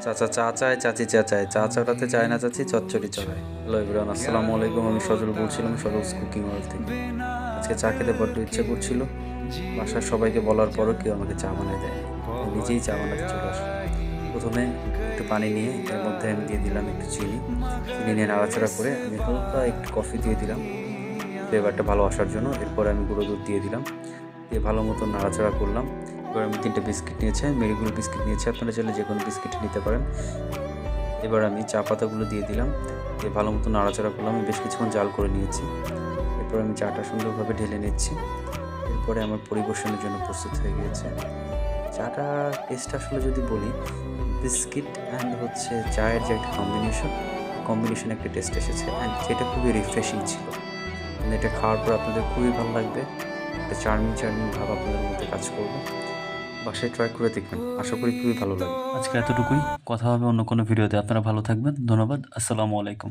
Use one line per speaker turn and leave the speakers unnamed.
চাচা চা চায়, চাচি চা চায়, চা চড়াতে চায় না চাচি, চচ্চড়ি চড়ায়। হ্যালো এভরিওয়ান, আসসালামু আলাইকুম। আমি সজল বলছিলাম, সজলস কুকিং ওয়ার্ল্ড থেকে। আজকে চা খেতে বড্ড ইচ্ছে করছিল। বাসার সবাইকে বলার পরও কেউ আমাকে চা বানায় দেয়নি, তাই নিজেই চা বানাতে চলে আসলাম। প্রথমে একটু পানি নিয়ে এর মধ্যে আমি দিয়ে দিলাম একটু চিনি। চিনি নিয়ে নাড়াচাড়া করে আমি হালকা একটু কফি দিয়ে দিলাম ফ্লেভারটা ভালো আসার জন্য। এরপরে আমি গুঁড়ো দুধ দিয়ে দিলাম, দিয়ে ভালো মতো নাড়াচাড়া করলাম। এবার আমি 3টে বিস্কিট নিয়েছি, মেরিগোল্ড বিস্কিট নিয়েছি, আপনারা চাইলে যে কোনো বিস্কিট নিতে পারেন। এবার আমি চা পাতাগুলো দিয়ে দিলাম, দিয়ে ভালো মতো নাড়াচাড়া করলাম। আমি বেশ কিছুক্ষণ জাল করে নিয়েছি। এরপর আমি চাটা সুন্দরভাবে ঢেলে নিচ্ছি। এরপরে আমার পরিবেশনের জন্য প্রস্তুত হয়ে গিয়েছে। চাটা টেস্ট আসলে যদি বলি, বিস্কিট অ্যান্ড চায়ের যে একটা কম্বিনেশন একটা টেস্ট এসেছে, অ্যান্ড যেটা খুবই রিফ্রেশিং ছিল। এটা খাওয়ার পর আপনাদের খুবই ভালো লাগবে, একটা চার্মিং ভাব আপনাদের মধ্যে কাজ করবে। বাসায় ট্রাই করে দেখবেন, আশা করি খুবই ভালো লাগবে।
আজকে এতটুকুই, কথা হবে অন্য কোনো ভিডিওতে। আপনারা ভালো থাকবেন, ধন্যবাদ, আসসালামু আলাইকুম।